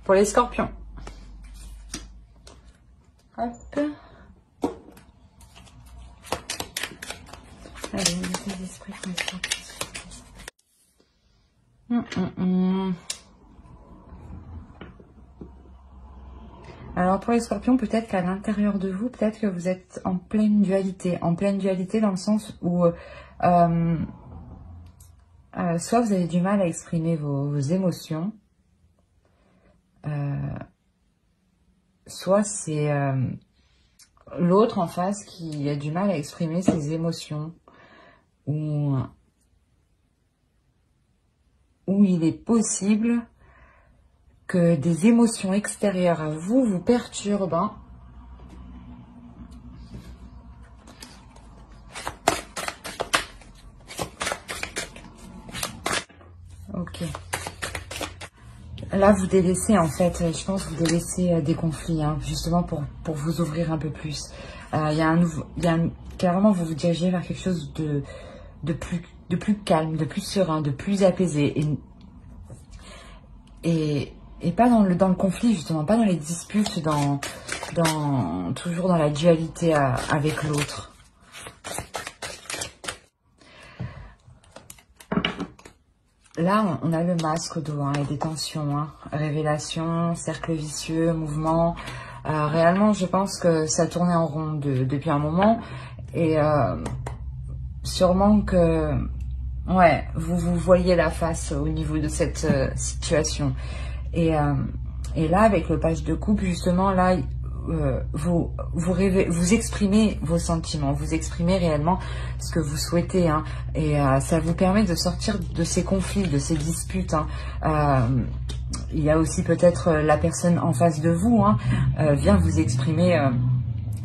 pour les scorpions. Hop. Allez, les esprits pour les scorpions. Alors pour les scorpions, peut-être qu'à l'intérieur de vous, peut-être que vous êtes en pleine dualité dans le sens où soit vous avez du mal à exprimer vos émotions, soit c'est l'autre en face qui a du mal à exprimer ses émotions, ou il est possible que des émotions extérieures à vous vous perturbent. Hein. Ok. Là, vous délaissez, en fait, je pense que vous délaissez des conflits, hein, justement pour vous ouvrir un peu plus. Carrément, vous vous dirigez vers quelque chose de plus calme, de plus serein, de plus apaisé. Et pas dans le conflit, justement, pas dans les disputes, toujours dans la dualité avec l'autre. Là, on a le masque au dos, hein, et des tensions, hein, révélation, cercle vicieux, mouvement. Réellement, je pense que ça tournait en rond depuis un moment. Et sûrement que, ouais, vous voyez la face au niveau de cette situation. Et là, avec le page de coupe, justement, là, vous exprimez vos sentiments, vous exprimez réellement ce que vous souhaitez, hein, et ça vous permet de sortir de ces conflits, de ces disputes. Hein. Il y a aussi peut-être la personne en face de vous, hein, vient vous exprimer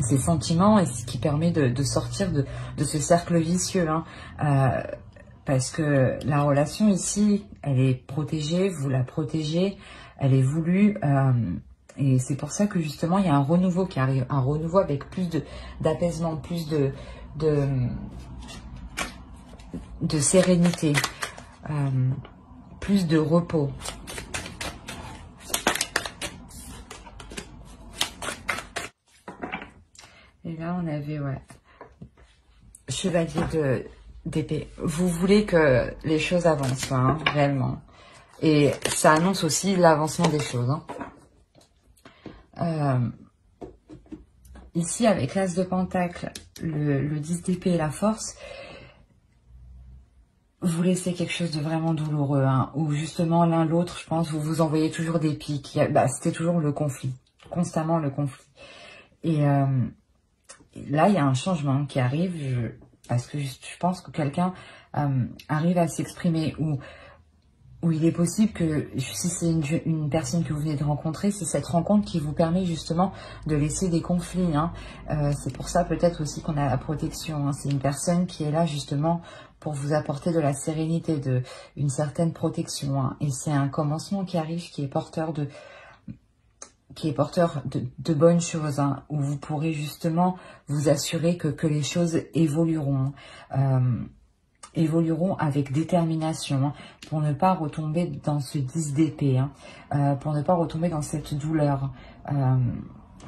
ses sentiments, et ce qui permet de sortir de ce cercle vicieux. Hein. Parce que la relation ici, elle est protégée, vous la protégez, elle est voulue, et c'est pour ça que justement il y a un renouveau qui arrive, un renouveau avec plus d'apaisement, plus de sérénité, plus de repos. Et là on avait, ouais, chevalier d'épée. Vous voulez que les choses avancent, hein, réellement. Et ça annonce aussi l'avancement des choses. Hein. Ici, avec l'As de Pentacle, le 10 d'épée et la force, vous laissez quelque chose de vraiment douloureux. Hein, où justement, l'un l'autre, je pense, vous vous envoyez toujours des piques. C'était toujours le conflit. Constamment le conflit. Et là, il y a un changement qui arrive. Parce que je pense que quelqu'un arrive à s'exprimer, où il est possible que, si c'est une personne que vous venez de rencontrer, c'est cette rencontre qui vous permet justement de laisser des conflits. Hein. C'est pour ça peut-être aussi qu'on a la protection. Hein. C'est une personne qui est là justement pour vous apporter de la sérénité, une certaine protection. Hein. Et c'est un commencement qui arrive, qui est porteur de bonnes choses, hein, où vous pourrez justement vous assurer que les choses évolueront. Évolueront avec détermination, hein, pour ne pas retomber dans ce 10 d'épée, hein, pour ne pas retomber dans cette douleur.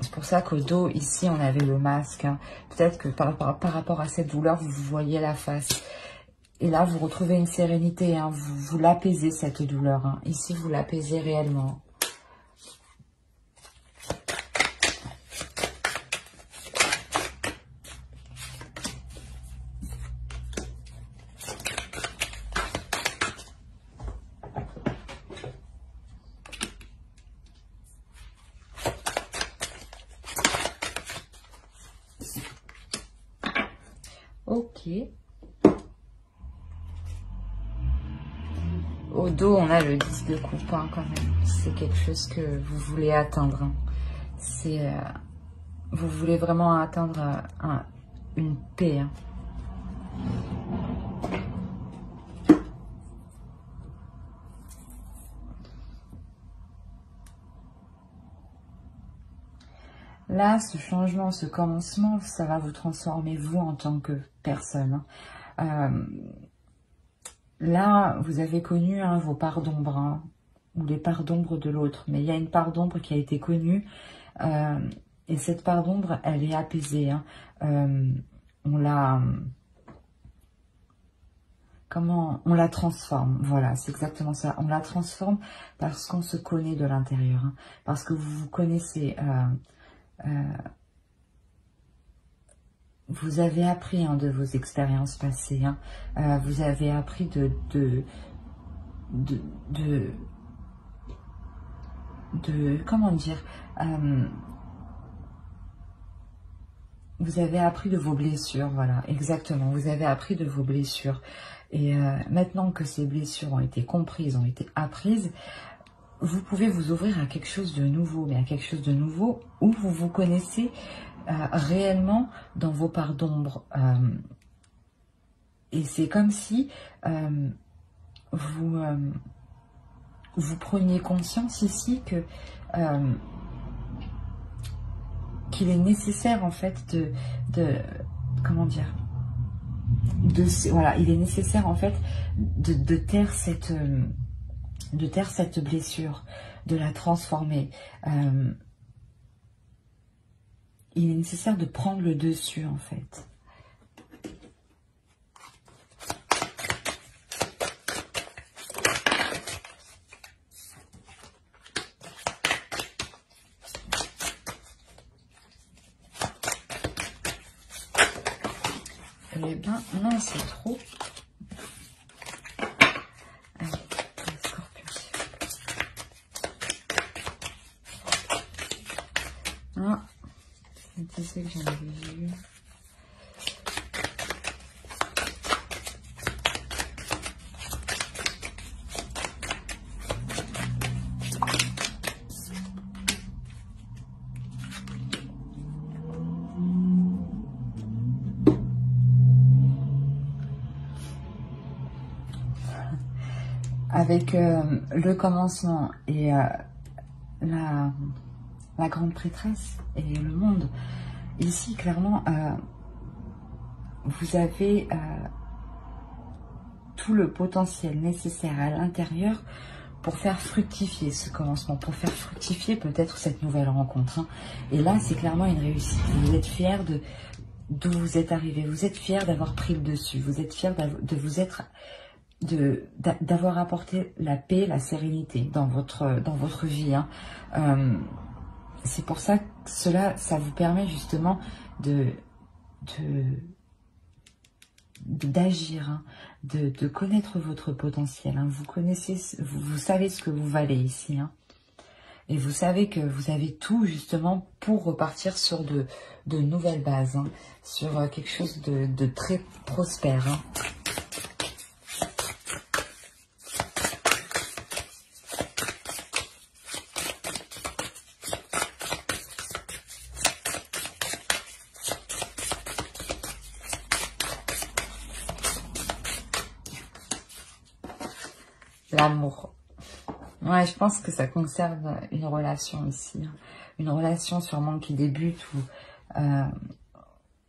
C'est pour ça qu'au dos, ici, on avait le masque. Hein. Peut-être que par rapport à cette douleur, vous voyez la face. Et là, vous retrouvez une sérénité, hein, vous l'apaisez, cette douleur. Hein. Ici, vous l'apaisez réellement. Ok. Au dos, on a le 10 de coupe, hein, quand même. C'est quelque chose que vous voulez atteindre. Hein. C'est, vous voulez vraiment atteindre une paix. Hein. Là, ce changement, ce commencement, ça va vous transformer, vous, en tant que personne. Hein. Là, vous avez connu, hein, vos parts d'ombre. Hein. ou les parts d'ombre de l'autre. Mais il y a une part d'ombre qui a été connue. Et cette part d'ombre, elle est apaisée. Hein. On la... on la transforme. Voilà, c'est exactement ça. On la transforme parce qu'on se connaît de l'intérieur. Hein. Parce que vous vous connaissez... vous avez appris hein, de vos expériences passées. Hein. Vous avez appris comment dire, vous avez appris de vos blessures, voilà, exactement, vous avez appris de vos blessures, et maintenant que ces blessures ont été comprises, ont été apprises, vous pouvez vous ouvrir à quelque chose de nouveau, mais à quelque chose de nouveau où vous vous connaissez réellement dans vos parts d'ombre, et c'est comme si vous preniez conscience ici que qu'il est nécessaire en fait comment dire, voilà, il est nécessaire en fait de taire cette blessure, de la transformer. Il est nécessaire de prendre le dessus en fait. Eh bien, non, c'est trop. Allez, le scorpion. Ah, je sais que j'en avais vu. Avec le commencement et la grande prêtresse et le monde, ici clairement vous avez tout le potentiel nécessaire à l'intérieur pour faire fructifier ce commencement, pour faire fructifier peut-être cette nouvelle rencontre. Hein. Et là, c'est clairement une réussite. Vous êtes fiers d'où vous êtes arrivé, vous êtes fiers d'avoir pris le dessus, vous êtes fiers d'avoir apporté la paix, la sérénité dans votre vie. Hein. C'est pour ça que ça vous permet justement d'agir, hein, de connaître votre potentiel. Hein. Vous savez ce que vous valez ici. Hein. Et vous savez que vous avez tout justement pour repartir sur de nouvelles bases, hein, sur quelque chose de très prospère. Hein. L'amour. Ouais, je pense que ça concerne une relation ici. Hein. Une relation sûrement qui débute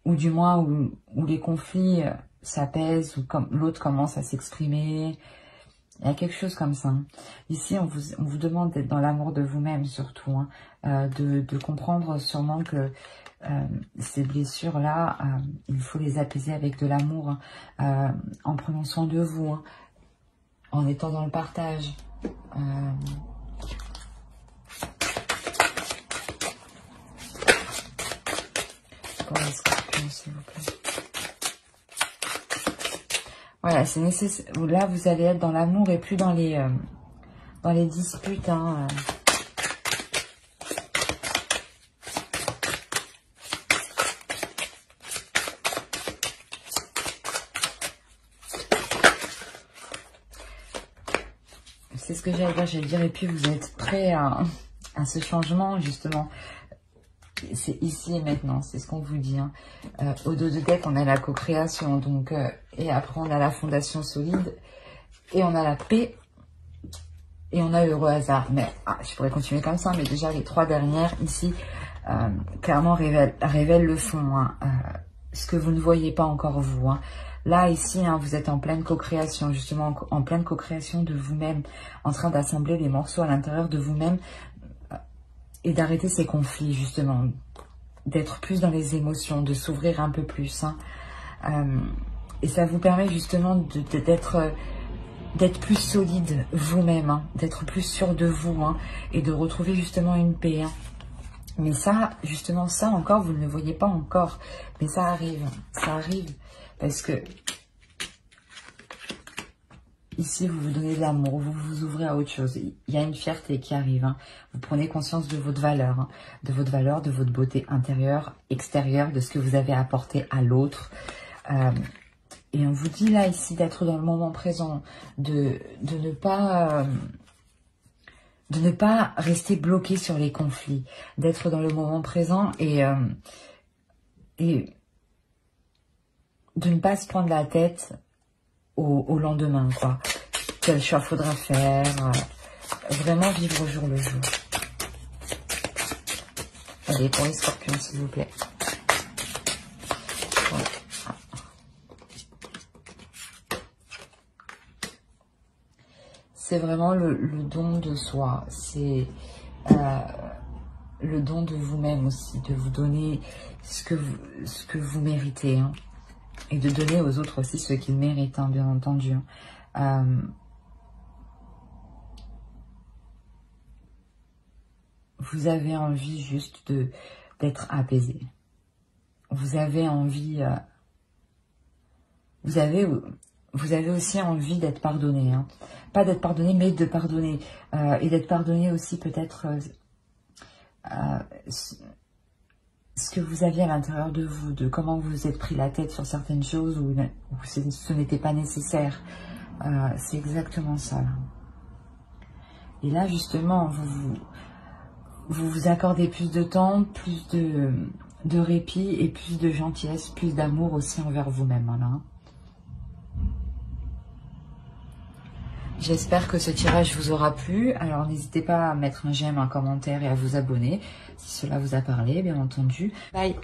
ou du moins où les conflits s'apaisent, ou comme l'autre commence à s'exprimer. Il y a quelque chose comme ça. Hein. Ici, on vous demande d'être dans l'amour de vous-même surtout. Hein. De comprendre sûrement que ces blessures-là, il faut les apaiser avec de l'amour. Hein. En prenant soin de vous. Hein. En étant dans le partage. Pour les scorpions, s'il vous plaît. Voilà, c'est nécessaire. Là, vous allez être dans l'amour et plus dans les disputes. Hein. C'est ce que j'allais dire, et puis vous êtes prêts à ce changement, justement. C'est ici et maintenant, c'est ce qu'on vous dit. Hein. Au dos de deck, on a la co-création, donc, et après on a la fondation solide, et on a la paix, et on a l'heureux hasard. Mais je pourrais continuer comme ça, mais déjà les trois dernières, ici, clairement révèlent le fond, hein, ce que vous ne voyez pas encore vous. Hein. Là, ici, hein, vous êtes en pleine co-création, justement, en pleine co-création de vous-même, en train d'assembler les morceaux à l'intérieur de vous-même et d'arrêter ces conflits, justement, d'être plus dans les émotions, de s'ouvrir un peu plus. Hein. Et ça vous permet justement d'être plus solide vous-même, hein, d'être plus sûr de vous, hein, et de retrouver justement une paix. Hein. Mais ça, justement, ça encore, vous ne le voyez pas encore. Mais ça arrive, parce que ici, vous vous donnez de l'amour, vous vous ouvrez à autre chose. Il y a une fierté qui arrive. Hein. Vous prenez conscience de votre valeur, hein, de votre beauté intérieure, extérieure, de ce que vous avez apporté à l'autre. Et on vous dit là, ici, d'être dans le moment présent, de ne pas rester bloqué sur les conflits, d'être dans le moment présent et de ne pas se prendre la tête au lendemain, quoi. Quel choix faudra faire, vraiment vivre au jour le jour. Allez, pour les scorpions, s'il vous plaît. Voilà. C'est vraiment le don de soi, c'est le don de vous-même aussi, de vous donner ce que vous méritez, hein, et de donner aux autres aussi ce qu'ils méritent, hein, bien entendu. Vous avez envie juste d'être apaisé. Vous avez envie, vous avez aussi envie d'être pardonné, hein. Pas d'être pardonné, mais de pardonner. Et d'être pardonné aussi peut-être ce que vous aviez à l'intérieur de vous, de comment vous vous êtes pris la tête sur certaines choses où ce n'était pas nécessaire. C'est exactement ça. Là. Et là, justement, vous vous accordez plus de temps, plus de répit et plus de gentillesse, plus d'amour aussi envers vous-même. Hein. J'espère que ce tirage vous aura plu. Alors, n'hésitez pas à mettre un j'aime, un commentaire et à vous abonner si cela vous a parlé, bien entendu. Bye!